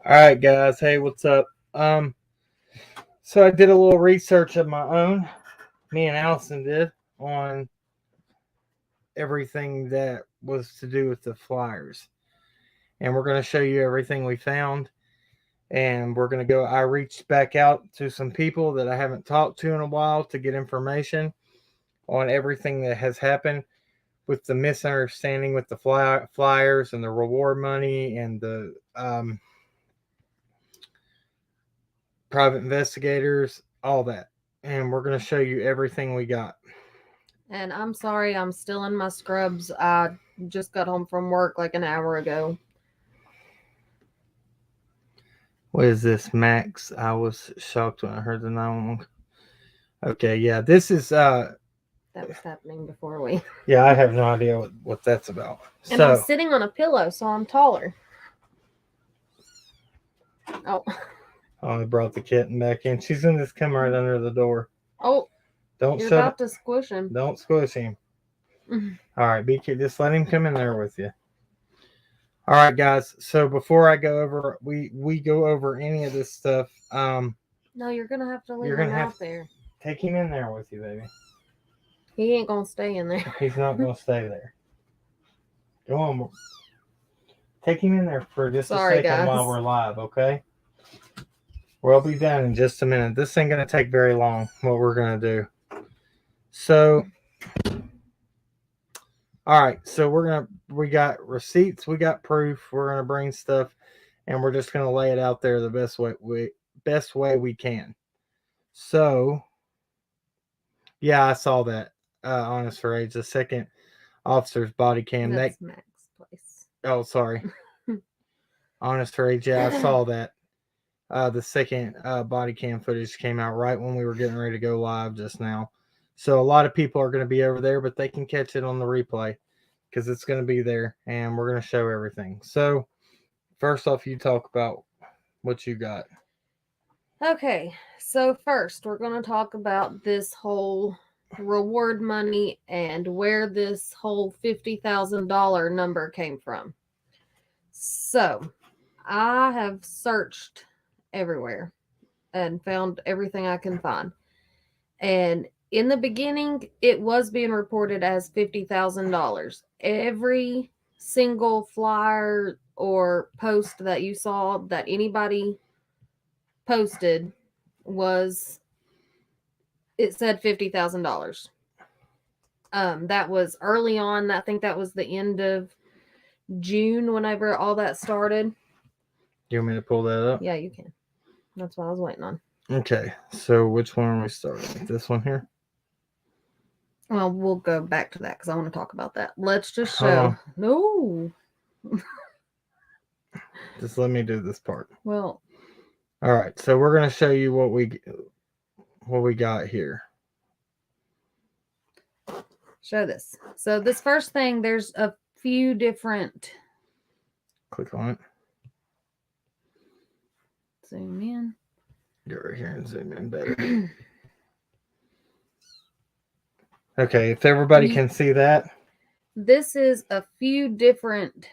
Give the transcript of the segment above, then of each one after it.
All right, guys. Hey, what's up? So I did a little research of my own. Me and Allison did on everything that was to do with the flyers, and we're going to show you everything we found. And we're going to go. I reached back out to some people that I haven't talked to in a while to get information on everything that has happened with the misunderstanding with the flyers and the reward money and the private investigators, all that. And we're going to show you everything we got. And I'm sorry, I'm still in my scrubs. I just got home from work like an hour ago. What is this, Max? I was shocked when I heard the 911. Okay, yeah, this is That was happening before we. yeah, I have no idea what that's about. And I'm sitting on a pillow, so I'm taller. Oh. Oh, I brought the kitten back in. She's gonna just come right under the door. Oh. Don't You're shut about it. to squish him. Don't squish him. All right, be careful. Just let him come in there with you. All right, guys. So before I go over, we go over any of this stuff. No, you're gonna have to leave him out there. Take him in there with you, baby. He ain't gonna stay in there. He's not gonna stay there. Go on. Take him in there for just a second guys. while we're live, okay? We'll be done in just a minute. This ain't gonna take very long. What we're gonna do. So, all right. So we got receipts, we got proof. We're gonna bring stuff, and we're just gonna lay it out there the best way we can. So, yeah, I saw that. Honest for age, the second officer's body cam. That's Max's place. Oh, sorry. Honest for age, yeah, I saw that. The second body cam footage came out right when we were getting ready to go live just now. So a lot of people are going to be over there, but they can catch it on the replay because it's going to be there, and we're going to show everything. So first off, you talk about what you got. Okay, so first we're going to talk about this whole reward money and where this whole $50,000 number came from. So I have searched everywhere and found everything I can find. And in the beginning, it was being reported as $50,000. Every single flyer or post that you saw that anybody posted it said $50,000. That was early on. I think that was the end of June whenever all that started. You want me to pull that up? Yeah, you can. That's what I was waiting on. Okay, so which one are we starting with? This one here? Well, we'll go back to that because I want to talk about that. Let's just show. No. Just let me do this part. Well. All right, so we're going to show you what we got here. Show this. So this first thing, there's a few different. Click on it. Zoom in. Get right here and zoom in better. Okay, if everybody can see that. This is a few different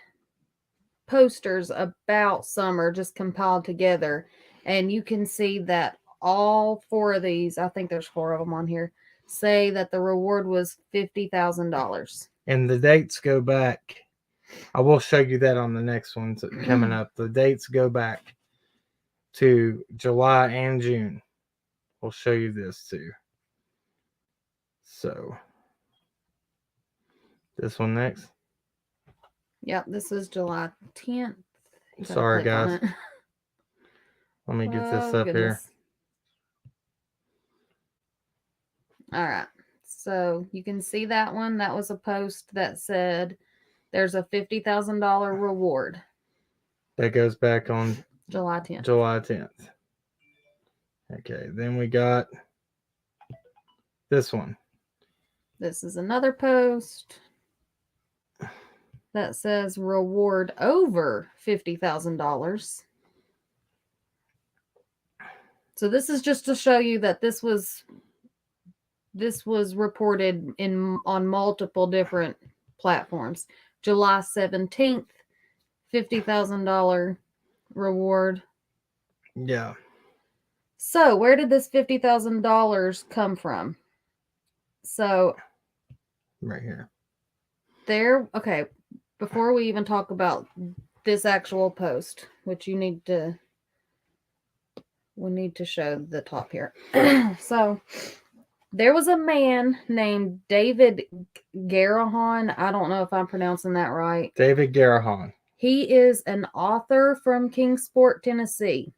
posters about summer just compiled together. And you can see that all four of these, I think there's 4 of them on here, say that the reward was $50,000. And the dates go back. I will show you that on the next ones coming up. The dates go back to July and June. We'll show you this too. So, this one next. Yep, this is July 10th. Sorry, guys. Let me get this up here. All right. So you can see that one. That was a post that said there's a $50,000 reward. That goes back on July 10th. July 10th. Okay. Then we got this one. This is another post that says reward over $50,000. So this is just to show you that this was reported on multiple different platforms. July 17th, $50,000 reward. Yeah. So, where did this $50,000 come from? So, Right here. okay, before we even talk about this actual post, which we need to show the top here. So, there was a man named David Garahan. I don't know if I'm pronouncing that right. David Garahan. He is an author from Kingsport, Tennessee.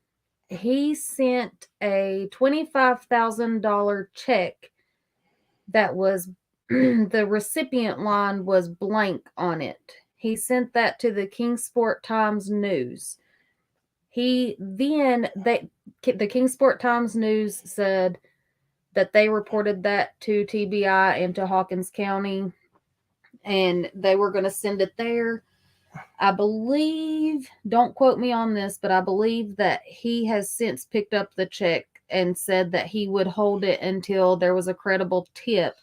He sent a $25,000 check that was the recipient line was blank on it. He sent that to the Kingsport Times News. The Kingsport Times News said that they reported that to TBI and to Hawkins County, and they were going to send it there. I believe, don't quote me on this, but I believe that he has since picked up the check and said that he would hold it until there was a credible tip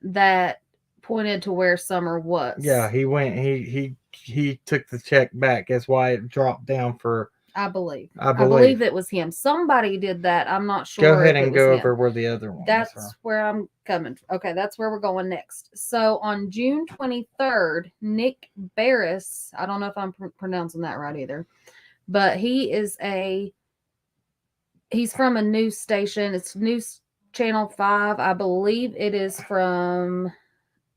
that pointed to where Summer was. Yeah, he went. He took the check back. That's why it dropped down for. I believe it was him. Somebody did that. I'm not sure. Go ahead and go over where the other ones are. That's where I'm coming. Okay, that's where we're going next. So on June 23rd, Nick Barris, I don't know if I'm pronouncing that right either, but he's from a news station. It's News Channel 5. I believe it is from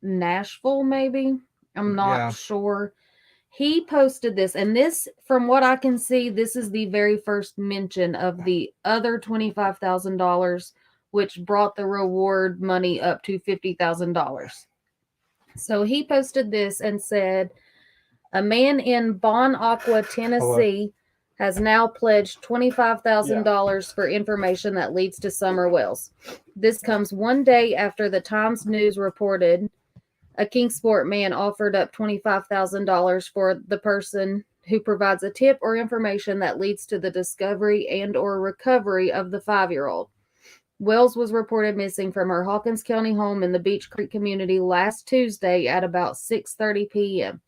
Nashville, maybe. I'm not sure. He posted this, and this, from what I can see, this is the very first mention of the other $25,000, which brought the reward money up to $50,000. So he posted this and said, a man in Bon Aqua, Tennessee, has now pledged $25,000 for information that leads to Summer Wells. This comes one day after the Times News reported a Kingsport man offered up $25,000 for the person who provides a tip or information that leads to the discovery and or recovery of the 5-year-old. Wells was reported missing from her Hawkins County home in the Beech Creek community last Tuesday at about 6:30 p.m.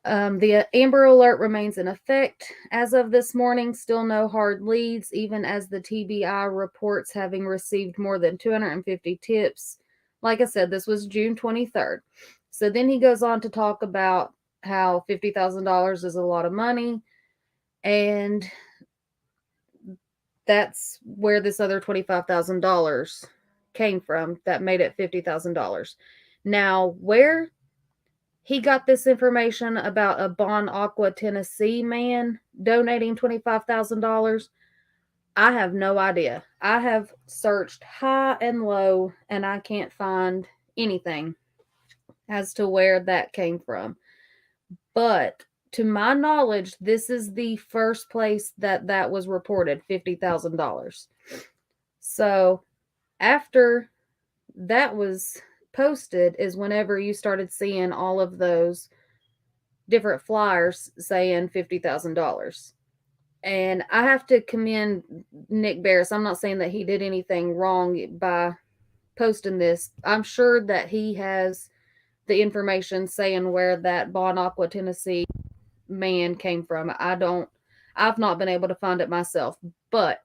The Amber Alert remains in effect. As of this morning, still no hard leads, even as the TBI reports having received more than 250 tips. Like I said, this was June 23rd. So then he goes on to talk about how $50,000 is a lot of money, and that's where this other $25,000 came from that made it $50,000. Now, where he got this information about a Bon Aqua, Tennessee man donating $25,000, I have no idea. I have searched high and low, and I can't find anything as to where that came from. But to my knowledge, this is the first place that was reported, $50,000. So after that was posted is whenever you started seeing all of those different flyers saying $50,000. And I have to commend Nick Barris. I'm not saying that he did anything wrong by posting this. I'm sure that he has the information saying where that Bon Aqua, Tennessee man came from. I've not been able to find it myself, but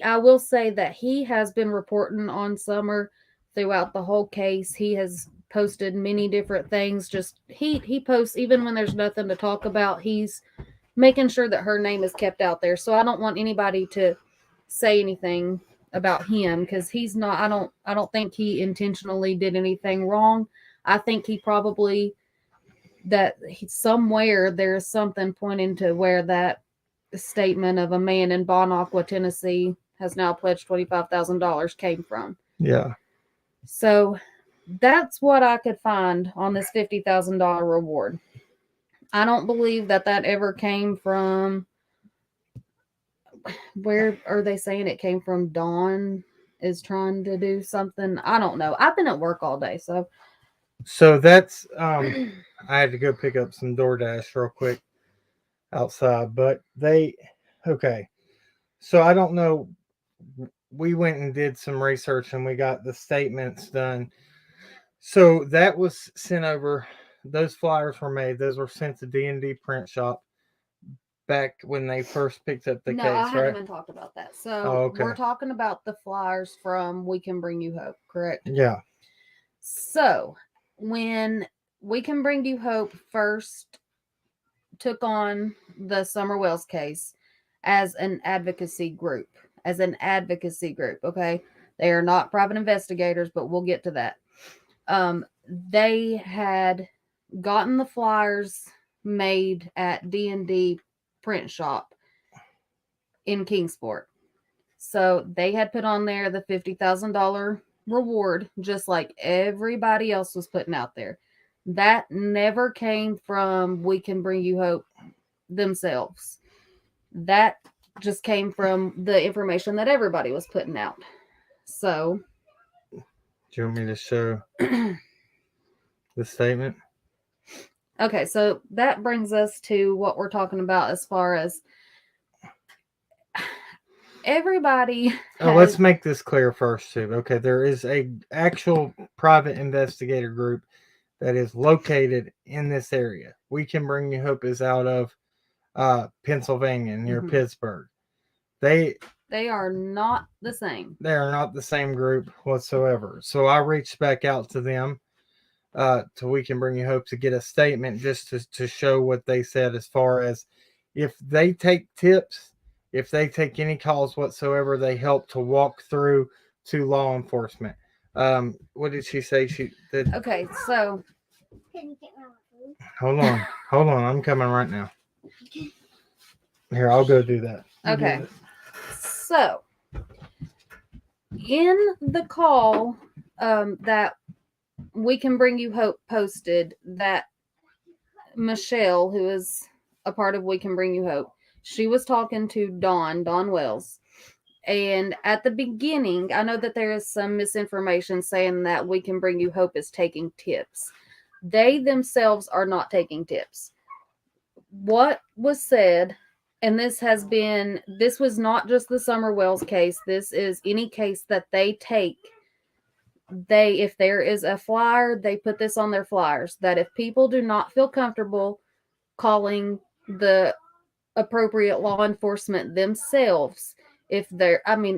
I will say that he has been reporting on Summer throughout the whole case. He has posted many different things. Just he posts even when there's nothing to talk about. He's making sure that her name is kept out there. So I don't want anybody to say anything about him because he's not. I don't think he intentionally did anything wrong. I think he probably somewhere there's something pointing to where that statement of a man in Bon Aqua, Tennessee has now pledged $25,000 came from. Yeah. So that's what I could find on this $50,000 reward. I don't believe that ever came from. Where are they saying it came from? Dawn is trying to do something. I don't know. I've been at work all day, so. So that's I had to go pick up some DoorDash real quick outside, but okay. So I don't know. We went and did some research and we got the statements done. So that was sent over. Those flyers were made. Those were sent to D&D Print Shop. back when they first picked up the No, case, I haven't right? even talked about that. Oh, So okay. we're talking about the flyers from We Can Bring You Hope, correct? Yeah. So when We Can Bring You Hope first took on the Summer Wells case as an advocacy group, okay? They are not private investigators, but we'll get to that. They had gotten the flyers made at D&D print shop in Kingsport. So they had put on there the $50,000 reward, just like everybody else was putting out there. That never came from We Can Bring You Hope themselves. That just came from the information that everybody was putting out. So, Do you want me to show the statement? okay, so that brings us to what we're talking about as far as everybody. Oh, let's make this clear first, too. Okay, there is a actual private investigator group that is located in this area. We Can Bring You Hope is out of Pennsylvania, near Pittsburgh. They are not the same. They are not the same group whatsoever. So I reached back out to them, to We Can Bring You Hope, to get a statement just to show what they said as far as if they take tips, if they take any calls whatsoever, they help to walk through to law enforcement. What did she say? She did. Okay, so Hold on, I'm coming right now. Here, I'll go do that. okay, so in the call that We Can Bring You Hope posted, that Michelle, who is a part of We Can Bring You Hope, she was talking to Dawn Wells. And at the beginning, I know that there is some misinformation saying that We Can Bring You Hope is taking tips. They themselves are not taking tips. What was said, and this was not just the Summer Wells case, this is any case that they take. If there is a flyer, they put this on their flyers, that if people do not feel comfortable calling the appropriate law enforcement themselves,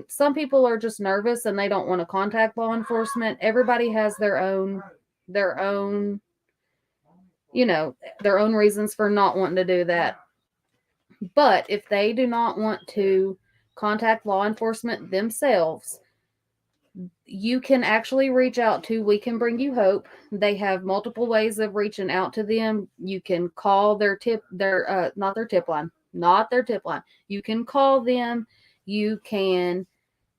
some people are just nervous and they don't want to contact law enforcement. Everybody has their own their own reasons for not wanting to do that. But if they do not want to contact law enforcement themselves, you can actually reach out to We Can Bring You Hope. They have multiple ways of reaching out to them. You can call not their tip line. You can call them. You can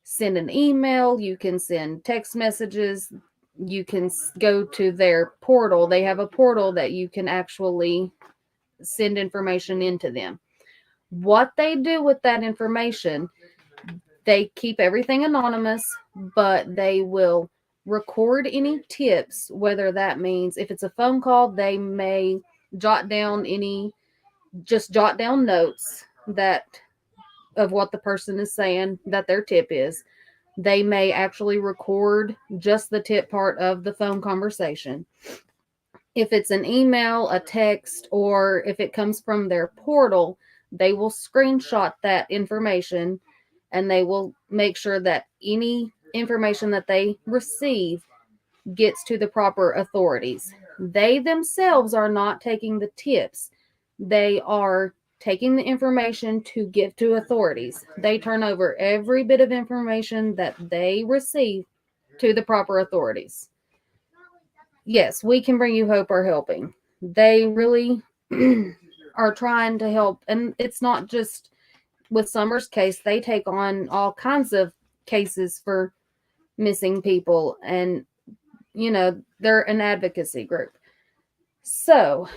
send an email. You can send text messages. You can go to their portal. They have a portal that you can actually send information into them. What they do with that information, they keep everything anonymous, but they will record any tips, whether that means if it's a phone call, they may jot down notes of what the person is saying that their tip is. They may actually record just the tip part of the phone conversation. If it's an email, a text, or if it comes from their portal, they will screenshot that information and they will make sure that any information that they receive gets to the proper authorities. They themselves are not taking the tips. They are taking the information to give to authorities. They turn over every bit of information that they receive to the proper authorities. Yes, We Can Bring You Hope are helping. They really are trying to help. And it's not just with Summer's case, they take on all kinds of cases for missing people. And, they're an advocacy group. So,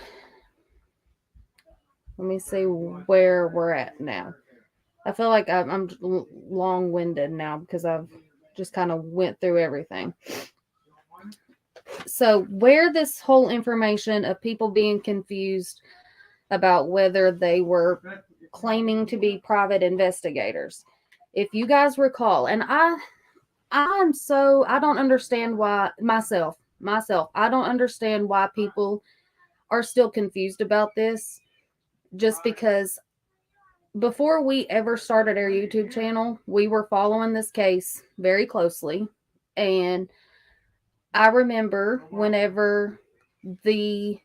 let me see where we're at now. I feel like I'm long-winded now because I've just kind of went through everything. So where this whole information of people being confused about whether they were claiming to be private investigators, if you guys recall, and I don't understand why myself, I don't understand why people are still confused about this, just because before we ever started our YouTube channel, we were following this case very closely. And I remember whenever the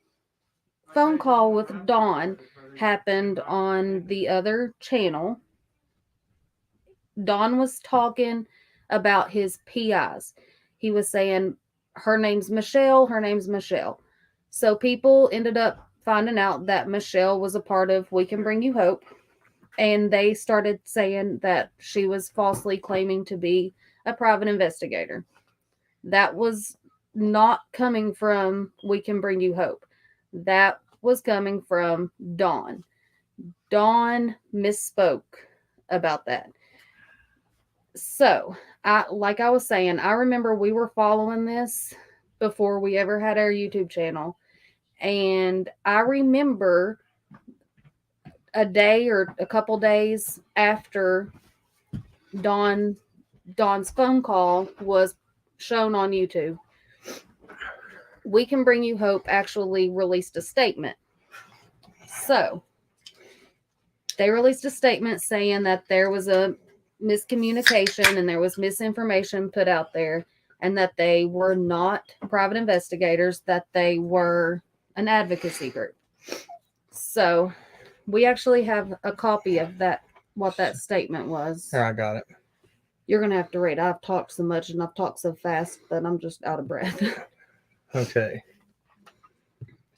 phone call with Dawn happened on the other channel, Dawn was talking about his PIs. He was saying, her name's Michelle, her name's Michelle. So people ended up finding out that Michelle was a part of We Can Bring You Hope. And they started saying that she was falsely claiming to be a private investigator. That was not coming from We Can Bring You Hope. That was coming from Dawn. Dawn misspoke about that. So, like I was saying, I remember we were following this before we ever had our YouTube channel. And I remember a day or a couple days after Dawn's phone call was shown on YouTube, We Can Bring You Hope actually released a statement. So, they released a statement saying that there was a miscommunication and there was misinformation put out there, and that they were not private investigators, that they were an advocacy group. So we actually have a copy of that, what that statement was. Here, I got it. You're going to have to read. I've talked so much and I've talked so fast that I'm just out of breath. Okay.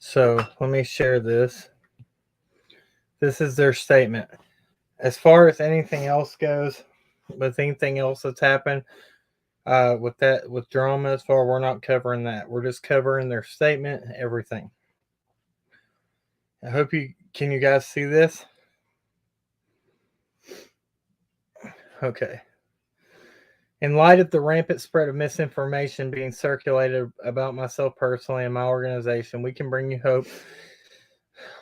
So let me share this. This is their statement. As far as anything else goes, with anything else that's happened, with drama, as far, we're not covering that. We're just covering their statement, everything. I hope can you guys see this? Okay. In light of the rampant spread of misinformation being circulated about myself personally and my organization, We Can Bring You Hope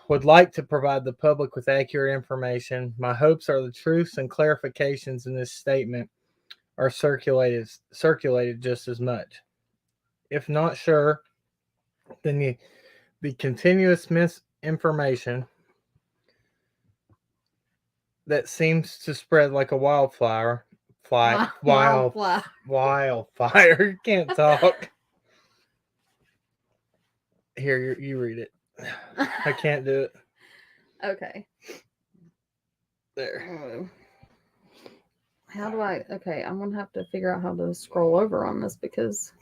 would like to provide the public with accurate information. My hopes are the truths and clarifications in this statement are circulated just as much. If not sure, then the continuous misinformation that seems to spread like a wildfire. Wildfire. You can't talk. Here, you read it. I can't do it. Okay. There. How do I? Okay, I'm going to have to figure out how to scroll over on this because.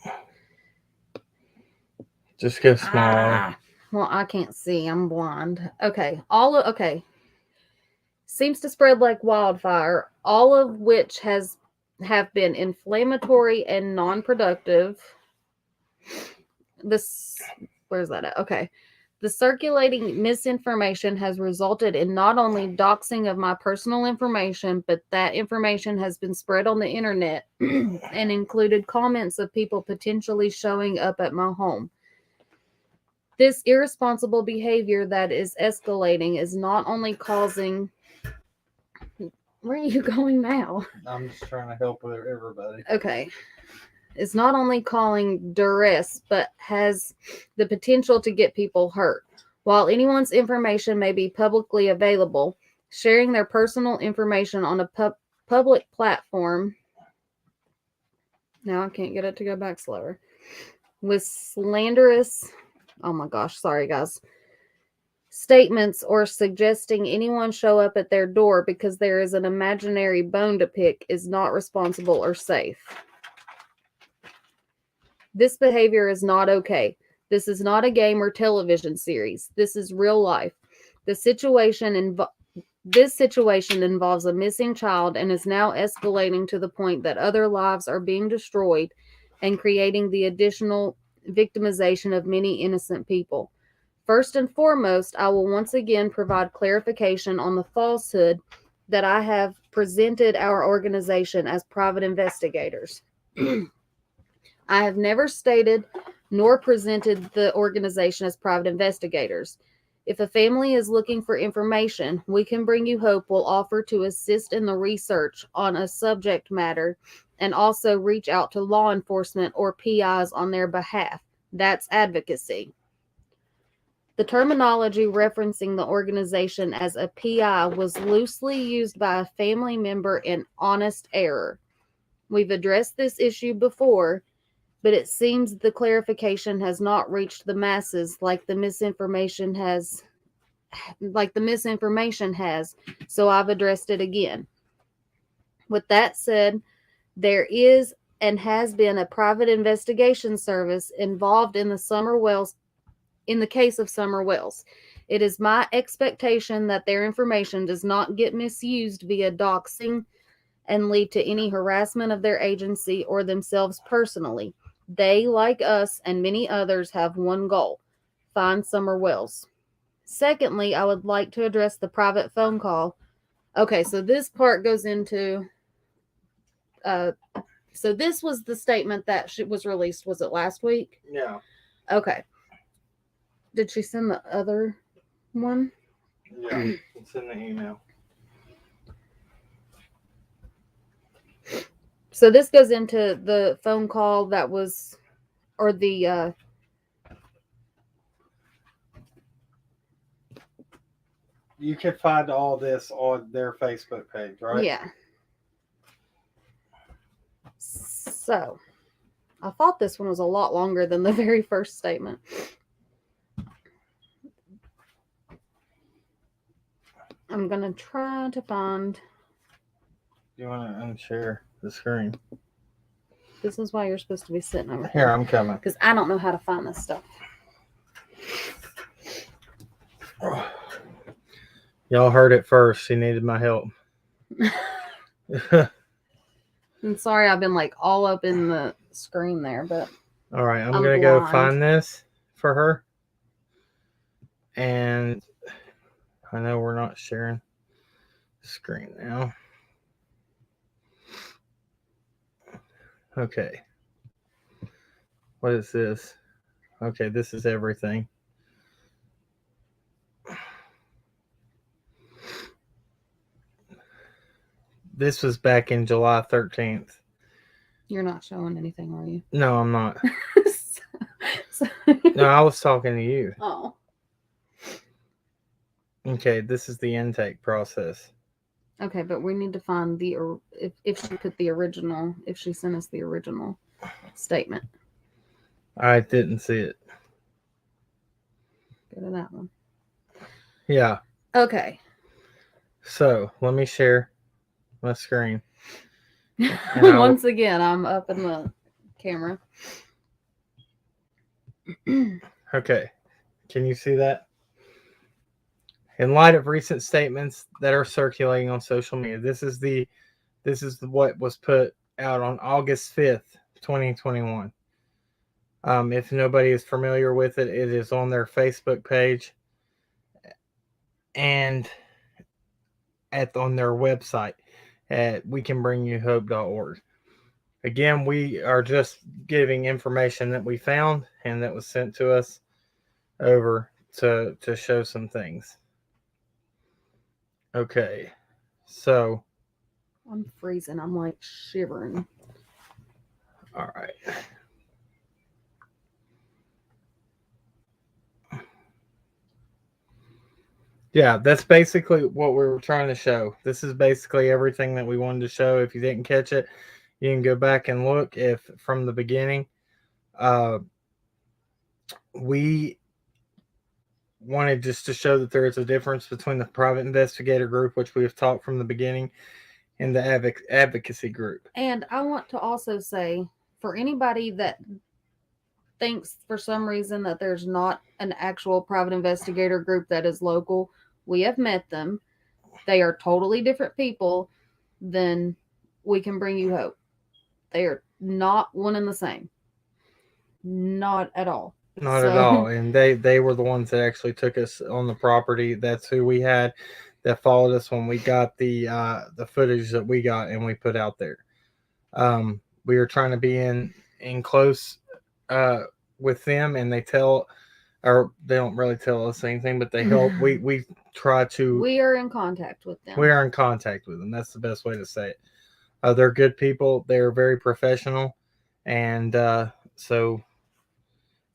Just go smaller. Well, I can't see. I'm blind. Okay. Okay. Seems to spread like wildfire, all of which have been inflammatory and non-productive. Where's that at? Okay. The circulating misinformation has resulted in not only doxing of my personal information, but that information has been spread on the internet and included comments of people potentially showing up at my home. This irresponsible behavior that is escalating is not only causing... Where are you going now? I'm just trying to help with everybody. Okay. It's not only causing duress, but has the potential to get people hurt. While anyone's information may be publicly available, sharing their personal information on a public platform... Now I can't get it to go back slower. With slanderous... Oh my gosh, sorry guys. Statements or suggesting anyone show up at their door because there is an imaginary bone to pick is not responsible or safe. This behavior is not okay. This is not a game or television series. This is real life. This situation involves a missing child and is now escalating to the point that other lives are being destroyed and creating the additional victimization of many innocent people. First and foremost, I will once again provide clarification on the falsehood that I have presented our organization as private investigators. I have never stated nor presented the organization as private investigators. If a family is looking for information, We Can Bring You Hope will offer to assist in the research on a subject matter and also reach out to law enforcement or PIs on their behalf. That's advocacy. The terminology referencing the organization as a PI was loosely used by a family member in honest error. We've addressed this issue before, but it seems the clarification has not reached the masses like the misinformation has, so I've addressed it again. With that said, there is and has been a private investigation service involved in the case of Summer Wells. It is my expectation that their information does not get misused via doxing and lead to any harassment of their agency or themselves personally. They, like us and many others, have one goal: find Summer Wells. Secondly, I would like to address the private phone call. Okay, so this part goes into so this was the statement that was released. Was it last week? Yeah. Okay. Did she send the other one? Yeah, it's in the email. So this goes into the phone call that was, or the you can find all this on their Facebook page, right? Yeah. So, I thought this one was a lot longer than the very first statement. I'm going to try to find... You want to unshare the screen? This is why you're supposed to be sitting over here. I'm coming. Because I don't know how to find this stuff. Y'all heard it first. She needed my help. I'm sorry I've been like all up in the screen there, but... All right, I'm going to go find this for her. And I know we're not sharing the screen now. Okay. What is this? Okay, this is everything. This was back in July 13th. You're not showing anything, are you? No, I'm not. No, I was talking to you. Oh. Okay, this is the intake process. Okay, but we need to find the if she put the original, if she sent us the original statement. I didn't see it. Go to that one. Yeah. Okay. So let me share my screen. Once again, I'm up in the camera. Okay. Can you see that? In light of recent statements that are circulating on social media, this is what was put out on August 5th, 2021. If nobody is familiar with it, it is on their Facebook page and on their website at wecanbringyouhope.org. Again, we are just giving information that we found and that was sent to us over to show some things. Okay, so I'm freezing. I'm like shivering. All right. Yeah, that's basically what we were trying to show. This is basically everything that we wanted to show. If you didn't catch it, you can go back and look from the beginning. We wanted just to show that there is a difference between the private investigator group, which we have taught from the beginning, and the advocacy group. And I want to also say, for anybody that thinks for some reason that there's not an actual private investigator group that is local, we have met them. They are totally different people than We Can Bring You Hope. They are not one and the same. Not at all. Not at all. And they were the ones that actually took us on the property. That's who we had that followed us when we got the footage that we got and we put out there. We were trying to be in close with them, and they don't really tell us anything, but they help. We try to. We are in contact with them. We are in contact with them. That's the best way to say it. They're good people. They're very professional, and so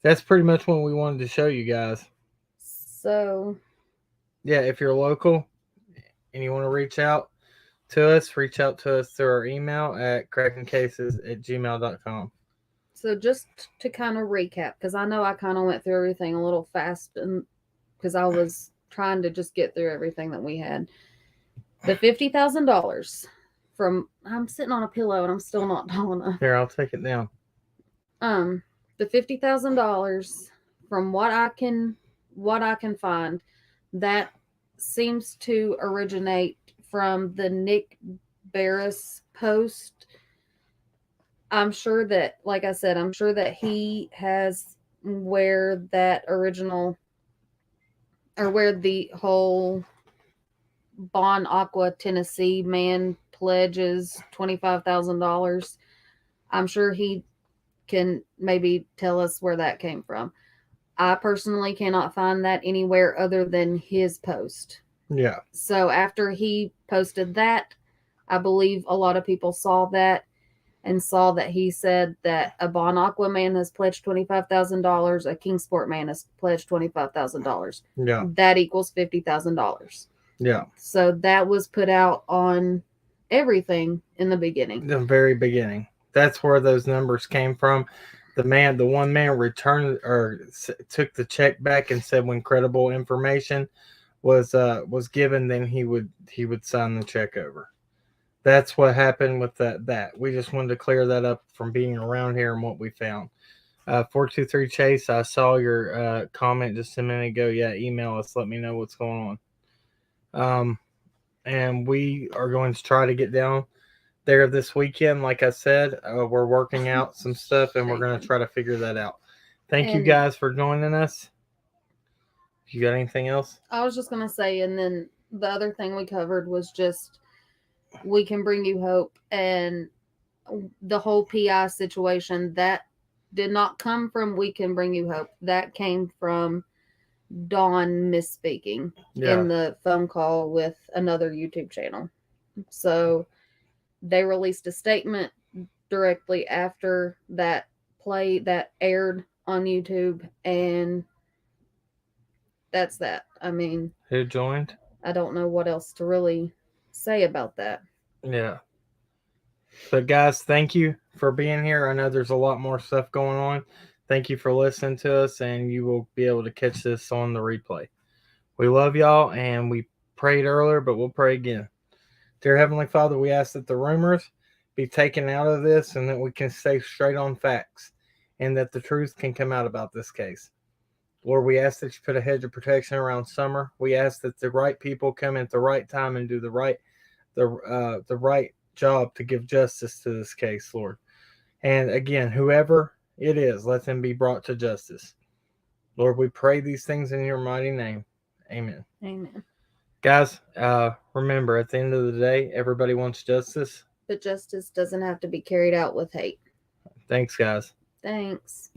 that's pretty much what we wanted to show you guys. So, yeah, if you're local and you want to reach out to us, reach out to us through our email at crackingcases@gmail.com. so just to kind of recap, because I know I kind of went through everything a little fast, and because I was trying to just get through everything that we had. The $50,000 from, I'm sitting on a pillow and I'm still not tall enough. Here, I'll take it down. The $50,000, from what I can find, that seems to originate from the Nick Barris post. I'm sure that, like I said, I'm sure that he has where that original, or where the whole Bon Aqua Tennessee man pledges $25,000. I'm sure he can maybe tell us where that came from. I personally cannot find that anywhere other than his post. Yeah. So after he posted that, I believe a lot of people saw that and saw that he said that a Bon Aqua man has pledged $25,000, a Kingsport man has pledged $25,000. Yeah. That equals $50,000. Yeah. So that was put out on everything in the beginning. The very beginning. That's where those numbers came from. The one man returned or took the check back and said when credible information was given, then he would sign the check over. That's what happened with that. We just wanted to clear that up from being around here and what we found. 423 Chase, I saw your comment just a minute ago. Yeah, email us. Let me know what's going on. And we are going to try to get down there this weekend. Like I said, we're working out some stuff and we're going to try to figure that out. Thank you guys for joining us. You got anything else? I was just going to say, and then the other thing we covered was just, we can bring you hope, and the whole PI situation, that did not come from We Can Bring You Hope. That came from Dawn misspeaking in the phone call with another YouTube channel. So they released a statement directly after that aired on YouTube, and that's that. I mean, who joined? I don't know what else to really say about that. Yeah. But guys, thank you for being here. I know there's a lot more stuff going on. Thank you for listening to us, and you will be able to catch this on the replay. We love y'all, and we prayed earlier, but we'll pray again. Dear Heavenly Father, we ask that the rumors be taken out of this and that we can stay straight on facts and that the truth can come out about this case. Lord, we ask that you put a hedge of protection around Summer. We ask that the right people come at the right time and do the right job to give justice to this case, Lord. And again, whoever it is, let them be brought to justice. Lord, we pray these things in your mighty name. Amen. Amen. Guys, remember, at the end of the day, everybody wants justice. But justice doesn't have to be carried out with hate. Thanks, guys. Thanks.